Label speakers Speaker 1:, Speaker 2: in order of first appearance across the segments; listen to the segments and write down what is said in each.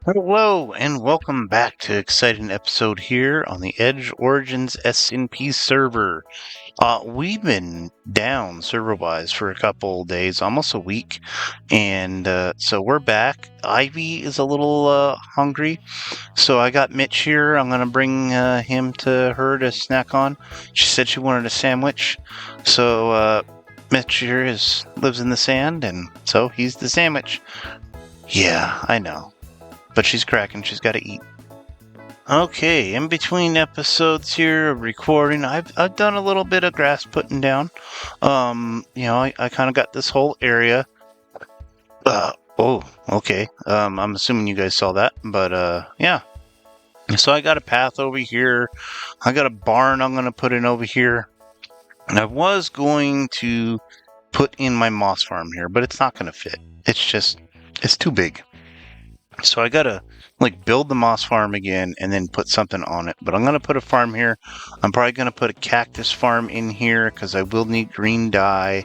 Speaker 1: Hello and welcome back to exciting episode here on the Edge Origins SMP server. We've been down server-wise for a couple days, almost a week, and so we're back. Ivy is a little hungry, so I got Mitch here. I'm gonna bring him to her to snack on. She said she wanted a sandwich, so Mitch here lives in the sand, and so he's the sandwich. Yeah, I know. But she's cracking. She's got to eat. Okay, in between episodes here of recording, I've done a little bit of grass putting down. I kind of got this whole area. Okay. I'm assuming you guys saw that, but yeah. So I got a path over here. I got a barn I'm gonna put in over here, and I was going to put in my moss farm here, but it's not gonna fit. It's too big. So I gotta build the moss farm again and then put something on it. But I'm gonna put a farm here. I'm probably gonna put a cactus farm in here because I will need green dye.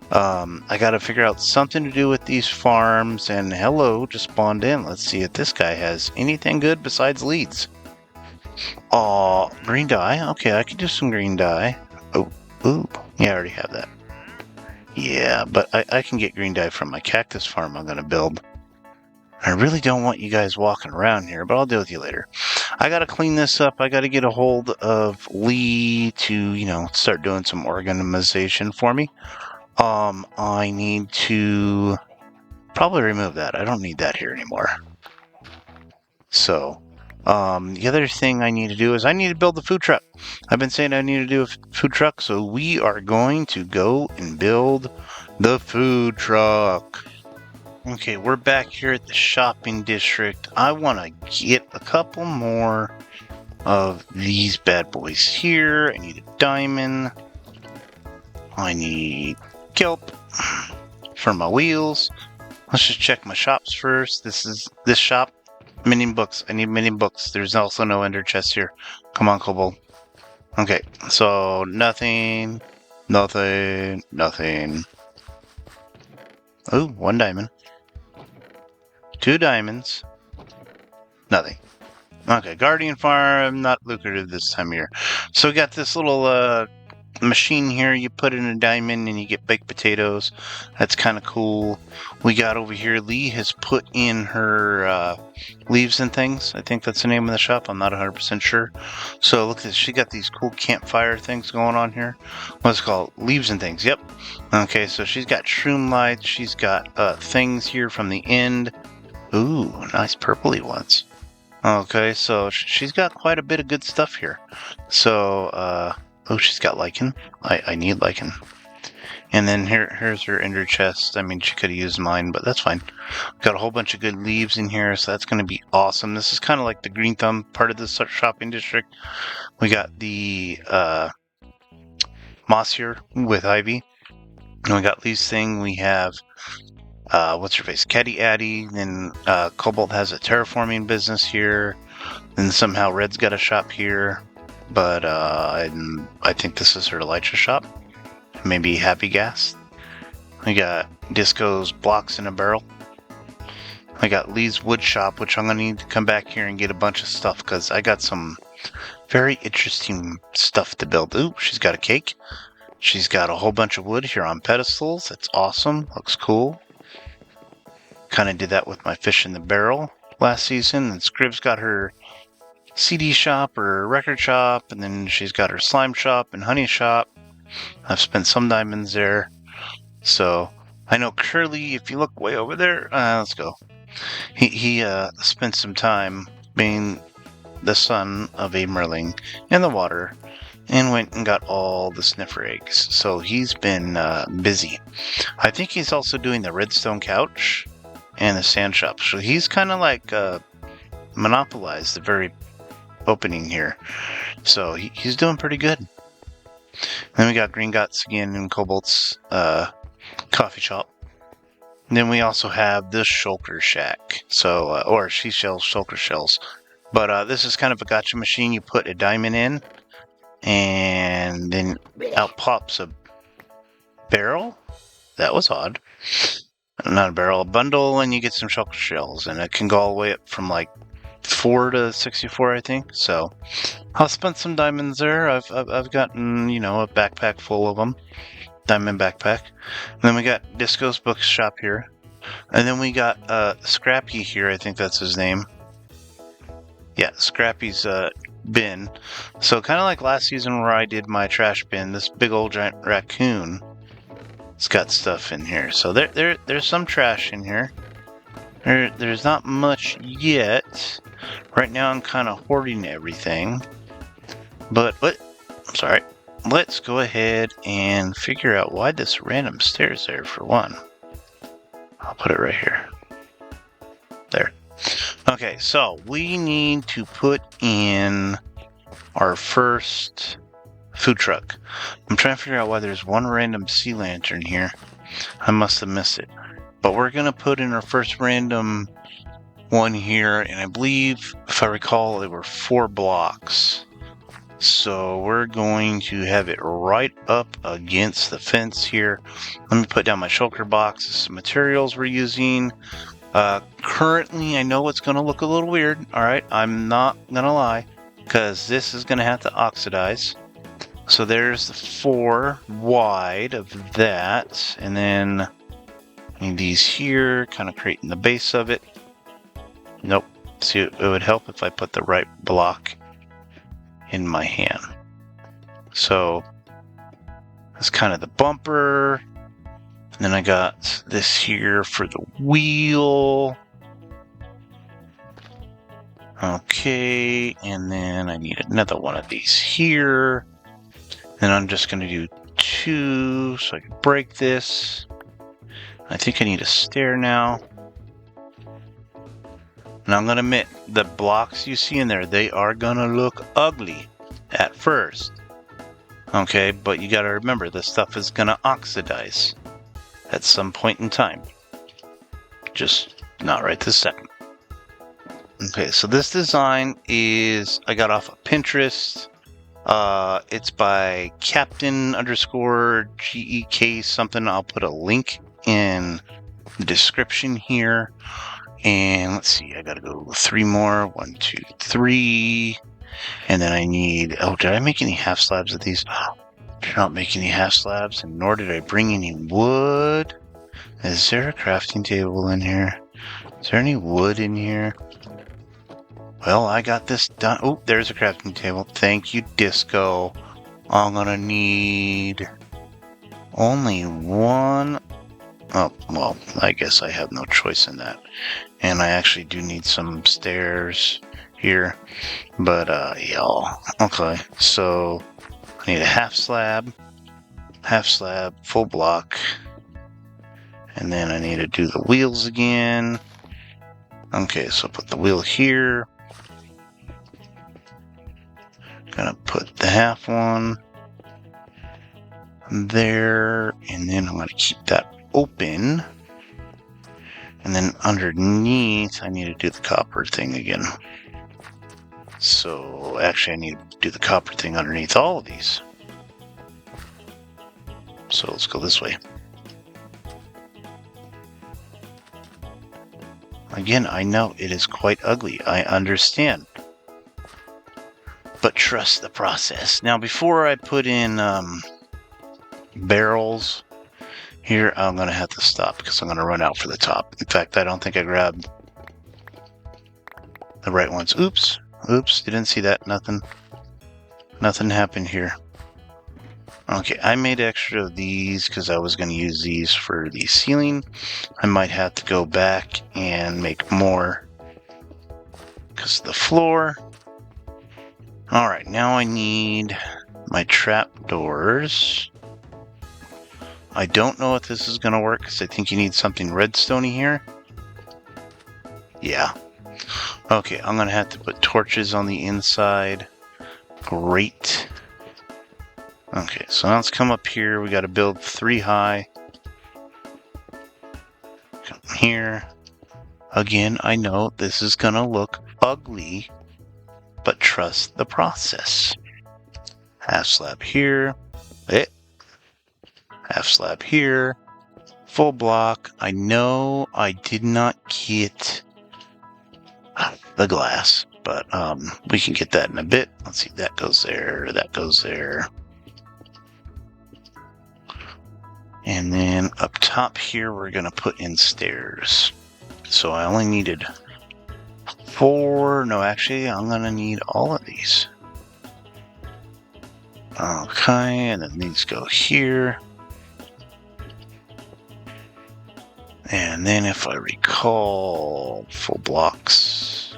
Speaker 1: I gotta figure out something to do with these farms. And hello, just spawned in. Let's see if this guy has anything good besides leads. Oh, green dye. Okay, I can do some green dye. Ooh, yeah, I already have that. Yeah, but I can get green dye from my cactus farm I'm gonna build. I really don't want you guys walking around here, but I'll deal with you later. I gotta clean this up. I gotta get a hold of Lee to, start doing some organization for me. I need to probably remove that. I don't need that here anymore. So, the other thing I need to do is I need to build the food truck. I've been saying I need to do a food truck, so we are going to go and build the food truck. Okay, we're back here at the shopping district. I want to get a couple more of these bad boys here. I need a diamond. I need kelp for my wheels. Let's just check my shops first. This shop. Minion books. I need minion books. There's also no ender chest here. Come on, Kobold. Okay, so nothing. Oh, 1 diamond. 2 diamonds. Nothing. Okay, Guardian Farm, not lucrative this time of year. So we got this little machine here. You put in a diamond and you get baked potatoes. That's kind of cool. We got over here, Lee has put in her leaves and things. I think that's the name of the shop. I'm not 100% sure. So look at this. She got these cool campfire things going on here. What's it called? Leaves and things. Yep. Okay, so she's got shroom lights. She's got things here from the end. Ooh, nice purpley ones. Okay, so she's got quite a bit of good stuff here. So, oh, she's got lichen. I need lichen. And then here's her ender chest. I mean, she could have used mine, but that's fine. Got a whole bunch of good leaves in here, so that's going to be awesome. This is kind of like the green thumb part of the shopping district. We got the moss here with ivy. And we got Lee's thing. We have what's her face? Caddy Addy. Then Kobold has a terraforming business here. Then somehow Red's got a shop here. But I think this is her Elytra shop. Maybe Happy Gas. We got Disco's blocks in a barrel. I got Lee's wood shop, which I'm going to need to come back here and get a bunch of stuff because I got some very interesting stuff to build. Ooh, she's got a cake. She's got a whole bunch of wood here on pedestals. That's awesome. Looks cool. Kind of did that with my fish in the barrel last season. And Scrib's got her CD shop or record shop. And then she's got her slime shop and honey shop. I've spent some diamonds there. So I know Curly, if you look way over there, let's go. He spent some time being the son of a merling in the water and went and got all the sniffer eggs. So he's been busy. I think he's also doing the redstone couch and the sand shop. So he's kind of like monopolized the very opening here. So he's doing pretty good. Then we got Green Guts again in Kobold's coffee shop. And then we also have this shulker shack. So, or she sells shulker shells. But this is kind of a gotcha machine. You put a diamond in, and then out pops a barrel. That was odd. not a barrel, a bundle, and you get some shulker shells, and it can go all the way up from like 4 to 64, I think. So I'll spend some diamonds there. I've gotten, you know, a backpack full of them, diamond backpack. And then we got Disco's bookshop here, and then we got Scrappy here. I think that's his name. Yeah, Scrappy's bin. So kind of like last season where I did my trash bin, this big old giant raccoon. It's got stuff in here. So there's some trash in here. There's not much yet. Right now I'm kind of hoarding everything. But I'm sorry. Let's go ahead and figure out why this random stairs there for one. I'll put it right here. There. Okay, so we need to put in our first food truck. I'm trying to figure out why there's one random sea lantern here. I must have missed it. But we're going to put in our first random one here, and I believe, if I recall, there were 4 blocks. So we're going to have it right up against the fence here. Let me put down my shulker box, some materials we're using. Currently, I know it's going to look a little weird. All right, I'm not going to lie, because this is going to have to oxidize. So there's the 4 wide of that, and then I need these here, kind of creating the base of it. Nope. See, it would help if I put the right block in my hand. So that's kind of the bumper. And then I got this here for the wheel. Okay, and then I need another one of these here. And I'm just going to do 2 so I can break this. I think I need a stair now. And I'm going to admit, the blocks you see in there, they are going to look ugly at first. Okay, but you got to remember, this stuff is going to oxidize at some point in time. Just not right this second. Okay, so this design is, I got off of Pinterest. It's by Captain_GEK something. I'll put a link in the description here. And let's see, I gotta go 3 more. 1, 2, 3. And then I need, oh, did I make any half slabs of these? Did not make any half slabs, and nor did I bring any wood. Is there a crafting table in here? Is there any wood in here? Well, I got this done. Oh, there's a crafting table. Thank you, Disco. I'm gonna need only 1. Oh, well, I guess I have no choice in that. And I actually do need some stairs here. But, y'all. Okay, so I need a half slab, full block. And then I need to do the wheels again. Okay, so put the wheel here. Gonna put the half one there, and then I'm gonna keep that open. And then underneath, I need to do the copper thing again. So actually, I need to do the copper thing underneath all of these. So let's go this way. Again, I know it is quite ugly. I understand. But trust the process. Now, before I put in barrels here, I'm going to have to stop because I'm going to run out for the top. In fact, I don't think I grabbed the right ones. Oops. Didn't see that. Nothing happened here. Okay, I made extra of these because I was going to use these for the ceiling. I might have to go back and make more because of the floor. Alright, now I need my trapdoors. I don't know if this is going to work because I think you need something redstone-y here. Yeah. Okay, I'm going to have to put torches on the inside. Great. Okay, so now let's come up here. We got to build 3 high. Come here. Again, I know this is going to look ugly, but trust the process. Half slab here. Half slab here. full block. I know I did not get the glass, but we can get that in a bit. Let's see, that goes there, that goes there. And then up top here, we're going to put in stairs. So I only needed 4. No, actually, I'm going to need all of these. Okay, and then these go here. And then if I recall, full blocks.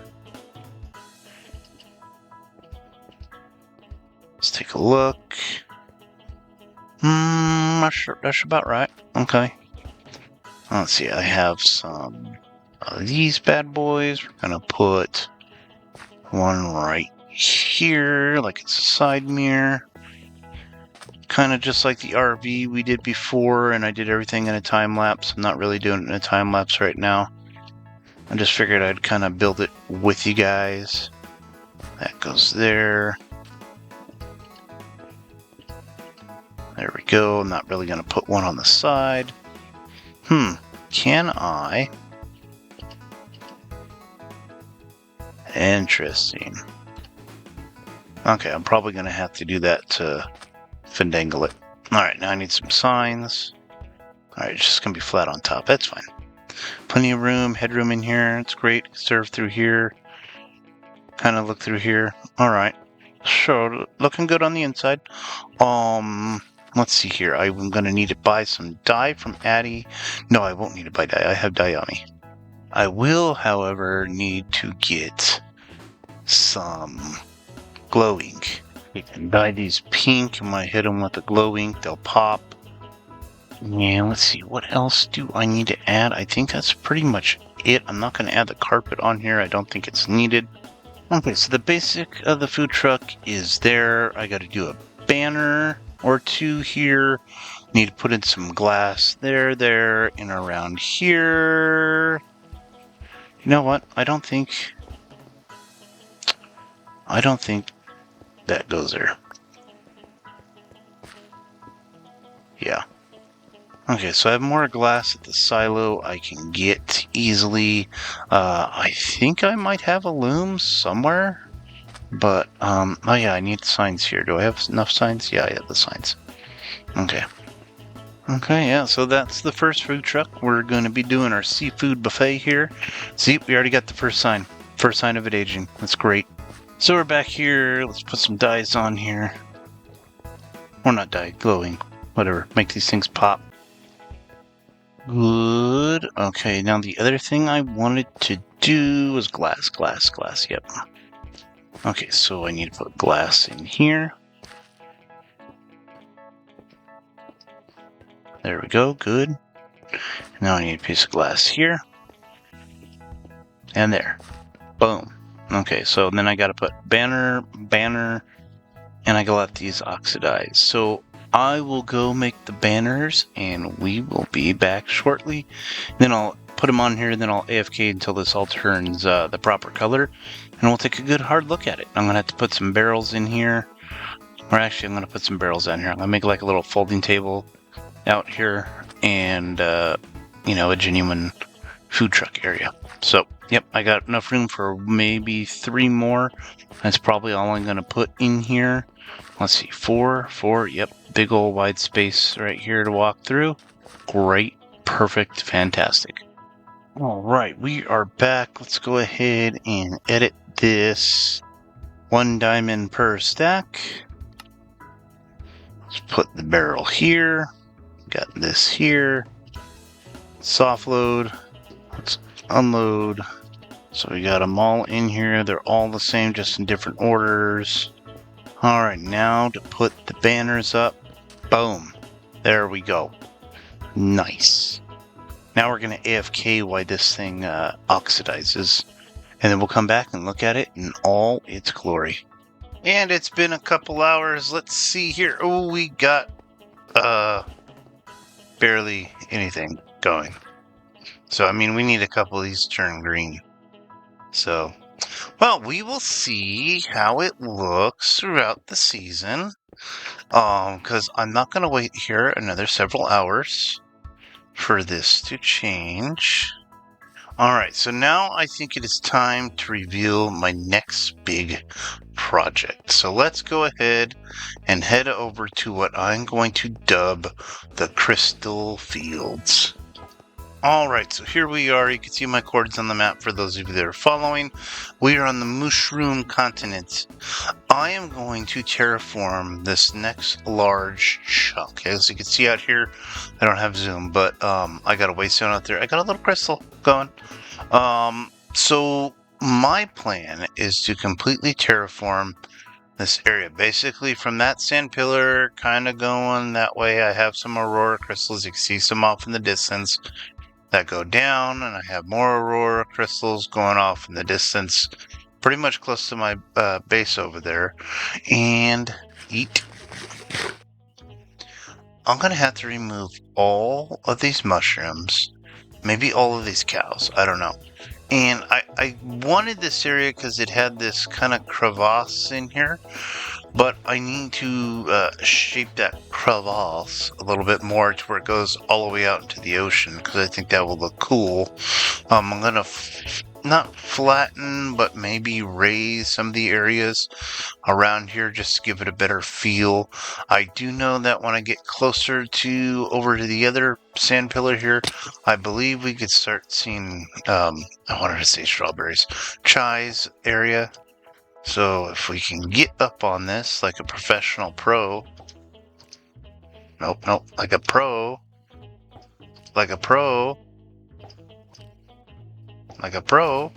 Speaker 1: Let's take a look. That's about right. Okay. Let's see, I have some of these bad boys. We're going to put one right here, like it's a side mirror. Kind of just like the RV we did before, and I did everything in a time lapse. I'm not really doing it in a time lapse right now. I just figured I'd kind of build it with you guys. That goes there. There we go. I'm not really going to put one on the side. Can I? Interesting. Okay, I'm probably going to have to do that to finagle it. Alright, now I need some signs. Alright, it's just going to be flat on top. That's fine. Plenty of room, headroom in here. It's great. Serve through here. Kind of look through here. Alright. So, looking good on the inside. Let's see here. I'm going to need to buy some dye from Addy. No, I won't need to buy dye. I have dye on me. I will, however, need to get some glow ink. You can dye these pink, and when I hit them with the glow ink, they'll pop. Yeah, let's see. What else do I need to add? I think that's pretty much it. I'm not going to add the carpet on here. I don't think it's needed. Okay, so the basic of the food truck is there. I got to do a banner or 2 here. Need to put in some glass there, and around here. You know what? I don't think that goes there. Yeah. Okay, so I have more glass at the silo I can get easily. I think I might have a loom somewhere. But, oh yeah, I need signs here. Do I have enough signs? Yeah, I have the signs. Okay. Okay, yeah, so that's the first food truck. We're going to be doing our seafood buffet here. See, we already got the first sign. First sign of it aging. That's great. So we're back here. Let's put some dyes on here. Or not dye, glowing. Whatever. Make these things pop. Good. Okay, now the other thing I wanted to do was glass. Yep. Okay, so I need to put glass in here. There we go, good. Now I need a piece of glass here. And there. Boom. Okay, so then I gotta put banner, and I gotta let these oxidize. So I will go make the banners, and we will be back shortly. Then I'll put them on here, and then I'll AFK until this all turns the proper color, and we'll take a good hard look at it. I'm gonna have to put some barrels in here, or actually I'm gonna put some barrels down here. I'm gonna make like a little folding table out here, and you know, a genuine food truck area. So yep, I got enough room for maybe 3 more. That's probably all I'm gonna put in here. Let's see, 4, yep, big old wide space right here to walk through. Great, perfect, fantastic. All right, we are back. Let's go ahead and edit this. 1 diamond per stack. Let's put the barrel here. Got this here. Soft load. Let's unload. So we got them all in here. They're all the same, just in different orders. All right, now to put the banners up. Boom. There we go. Nice. Now we're going to AFK while this thing oxidizes. And then we'll come back and look at it in all its glory. And it's been a couple hours. Let's see here. Oh, we got barely anything going. So, I mean, we need a couple of these to turn green. So, well, we will see how it looks throughout the season. Because I'm not going to wait here another several hours. for this to change. Alright, so now I think it is time to reveal my next big project. So let's go ahead and head over to what I'm going to dub the Crystal Fields. Alright, so here we are. You can see my coordinates on the map for those of you that are following. We are on the Mushroom Continent. I am going to terraform this next large chunk. As you can see out here, I don't have zoom, but I got a waystone out there. I got a little crystal going. So my plan is to completely terraform this area. Basically from that sand pillar kind of going that way. I have some aurora crystals. You can see some off in the distance that go down, and I have more aurora crystals going off in the distance, pretty much close to my base over there. And eat. I'm going to have to remove all of these mushrooms, maybe all of these cows, I don't know. And I wanted this area because it had this kind of crevasse in here, but I need to shape that crevasse a little bit more to where it goes all the way out into the ocean, because I think that will look cool. I'm going to not flatten, but maybe raise some of the areas around here just to give it a better feel. I do know that when I get closer to over to the other sand pillar here, I believe we could start seeing, I wanted to say strawberries, chai's area. So if we can get up on this like a professional pro, nope, like a pro, like a pro, like a pro.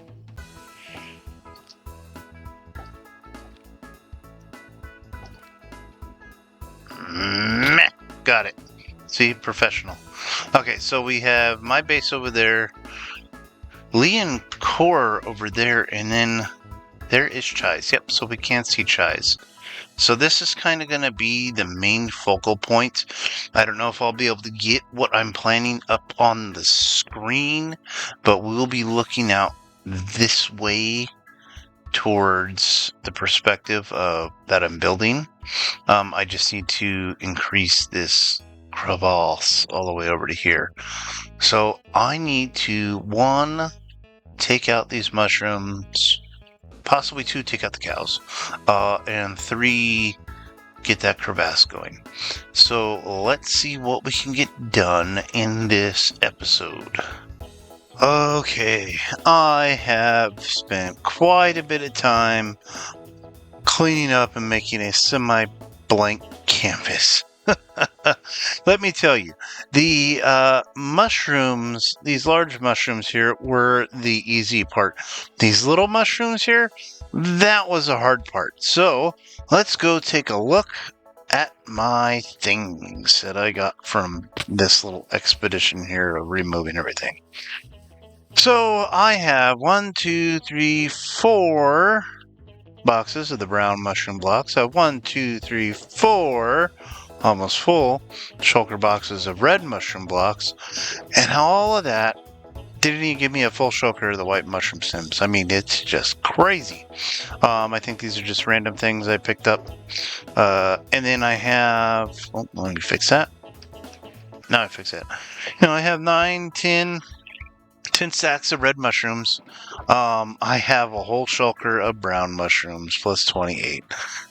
Speaker 1: Meh, got it. See, professional. Okay, so we have my base over there, Lee and Core over there, and then there is Chai's. Yep, so we can see Chai's. So this is kind of going to be the main focal point. I don't know if I'll be able to get what I'm planning up on the screen, but we'll be looking out this way towards the perspective that I'm building. I just need to increase this crevasse all the way over to here. So I need to, 1, take out these mushrooms, possibly 2, take out the cows, and 3, get that crevasse going. So let's see what we can get done in this episode. Okay, I have spent quite a bit of time cleaning up and making a semi-blank canvas. Let me tell you, the mushrooms, these large mushrooms here, were the easy part. These little mushrooms here, that was a hard part. So let's go take a look at my things that I got from this little expedition here of removing everything. So I have 1, 2, 3, 4 boxes of the brown mushroom blocks. I have 1, 2, 3, 4 almost full shulker boxes of red mushroom blocks, and all of that didn't even give me a full shulker of the white mushroom stems. I mean, it's just crazy. I think these are just random things I picked up. And then I have, let me fix that. Now I fix it. I have 9, 10 sacks of red mushrooms. I have a whole shulker of brown mushrooms plus 28.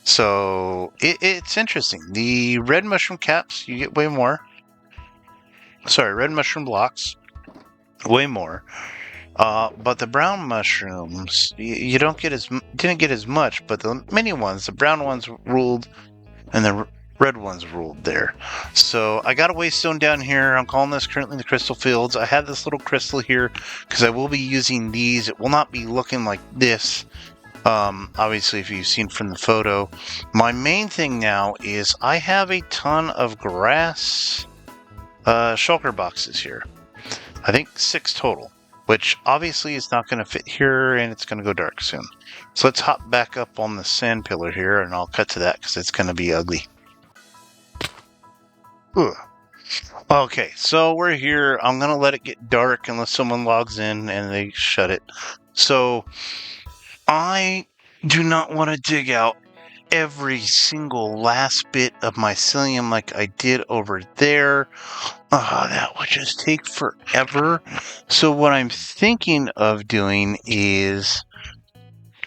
Speaker 1: So it's interesting. The red mushroom caps, you get way more. Sorry, red mushroom blocks, way more. But the brown mushrooms, you didn't get as much. But the mini ones, the brown ones ruled, and the red ones ruled there. So I got a waystone down here. I'm calling this currently the Crystal Fields. I have this little crystal here because I will be using these. It will not be looking like this. Obviously, if you've seen from the photo. My main thing now is I have a ton of grass shulker boxes here. I think 6 total, which obviously is not going to fit here, and it's going to go dark soon. So let's hop back up on the sand pillar here, and I'll cut to that because it's going to be ugly. Ugh. Okay, so we're here. I'm going to let it get dark unless someone logs in and they shut it. So I do not want to dig out every single last bit of mycelium like I did over there. That would just take forever. So what I'm thinking of doing is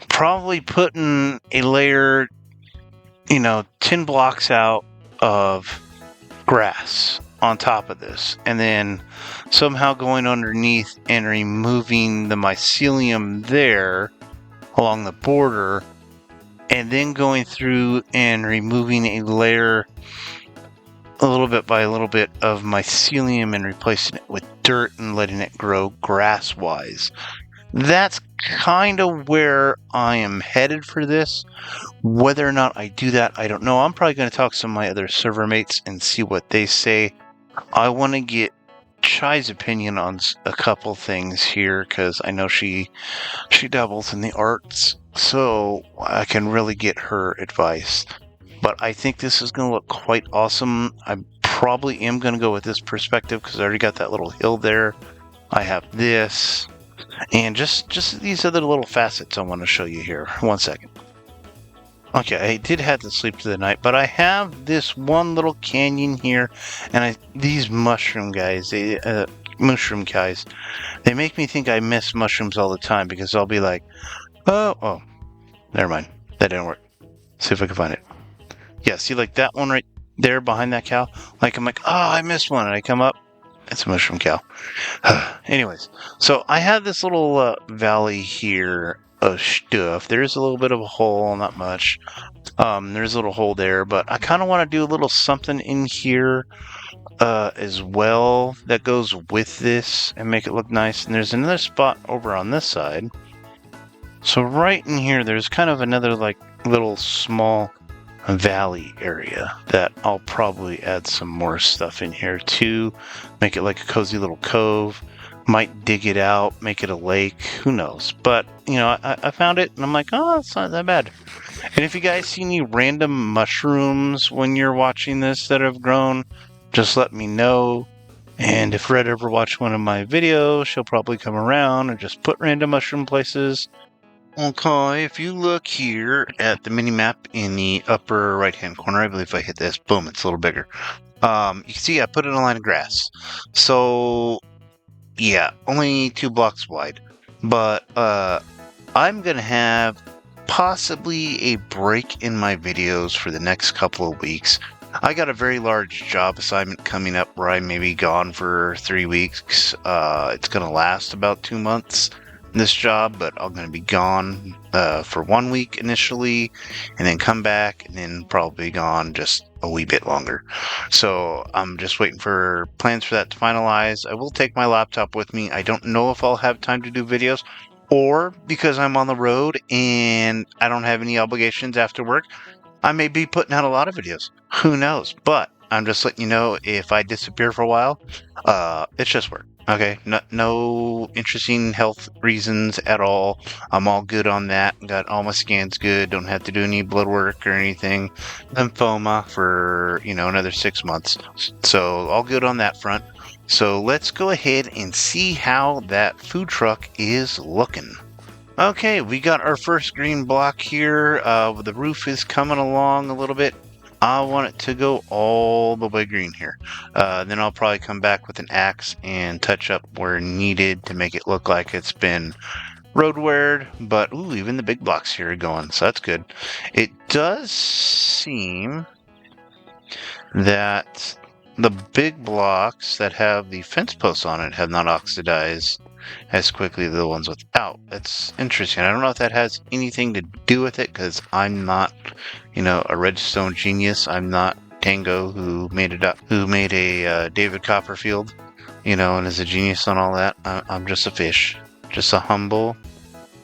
Speaker 1: probably putting a layer, 10 blocks out of grass on top of this, and then somehow going underneath and removing the mycelium there along the border, and then going through and removing a layer a little bit by a little bit of mycelium and replacing it with dirt and letting it grow grass-wise. That's kind of where I am headed for this. Whether or not I do that, I don't know. I'm probably going to talk to some of my other server mates and see what they say. I want to get Chai's opinion on a couple things here, because I know she dabbles in the arts, so I can really get her advice. But I think this is going to look quite awesome. I probably am going to go with this perspective because I already got that little hill there. I have this, and just these other little facets I want to show you here. 1 second. Okay, I did have to sleep through the night, but I have this one little canyon here, and these mushroom guys, they make me think I miss mushrooms all the time, because I'll be like, oh, never mind, that didn't work. See if I can find it. Yeah, see, like that one right there behind that cow? Like, I'm like, oh, I missed one, and I come up, it's a mushroom cow. Anyways, so I have this little valley here of stuff. There's a little bit of a hole, not much. There's a little hole there, but I kind of want to do a little something in here as well that goes with this and make it look nice. And there's another spot over on this side. So right in here, there's kind of another like little small valley area that I'll probably add some more stuff in here too. Make it like a cozy little cove. Might dig it out, make it a lake, who knows. But, I found it, and I'm like, oh, it's not that bad. And if you guys see any random mushrooms when you're watching this that have grown, just let me know. And if Red ever watched one of my videos, she'll probably come around and just put random mushroom places. Okay, if you look here at the mini-map in the upper right-hand corner, I believe if I hit this, boom, it's a little bigger. You can see I put in a line of grass. So yeah, only 2 blocks wide. But I'm going to have possibly a break in my videos for the next couple of weeks. I got a very large job assignment coming up where I may be gone for 3 weeks. It's going to last about 2 months, this job, but I'm going to be gone for 1 week initially, and then come back, and then probably gone just a wee bit longer. So I'm just waiting for plans for that to finalize. I will take my laptop with me. I don't know if I'll have time to do videos, or because I'm on the road and I don't have any obligations after work, I may be putting out a lot of videos. Who knows? But I'm just letting you know, if I disappear for a while, it's just work. Okay, no interesting health reasons at all. I'm all good on that. Got all my scans good. Don't have to do any blood work or anything. Lymphoma for, another 6 months. So all good on that front. So let's go ahead and see how that food truck is looking. Okay, we got our first green block here. The roof is coming along a little bit. I want it to go all the way green here. Then I'll probably come back with an axe and touch up where needed to make it look like it's been road weared. But ooh, even the big blocks here are going, so that's good. It does seem that the big blocks that have the fence posts on it have not oxidized as quickly as the ones without. That's interesting. I don't know if that has anything to do with it, because I'm not, a redstone genius. I'm not Tango, who made a David Copperfield, and is a genius on all that. I'm just a fish, just a humble,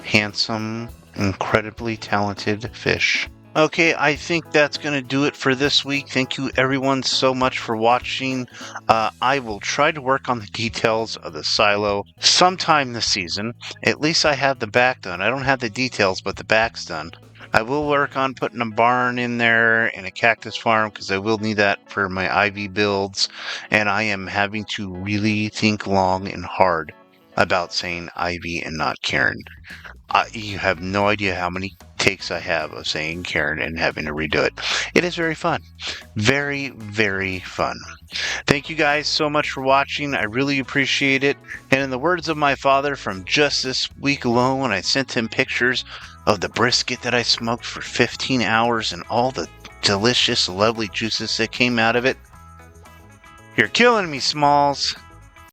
Speaker 1: handsome, incredibly talented fish. Okay, I think that's going to do it for this week. Thank you everyone so much for watching. I will try to work on the details of the silo sometime this season. At least I have the back done. I don't have the details, but the back's done. I will work on putting a barn in there and a cactus farm, because I will need that for my ivy builds. And I am having to really think long and hard about saying ivy and not Karen. You have no idea how many takes I have of saying Karen and having to redo it. It is very fun. Very, very fun. Thank you guys so much for watching. I really appreciate it. And in the words of my father from just this week alone, when I sent him pictures of the brisket that I smoked for 15 hours and all the delicious, lovely juices that came out of it, "You're killing me, Smalls."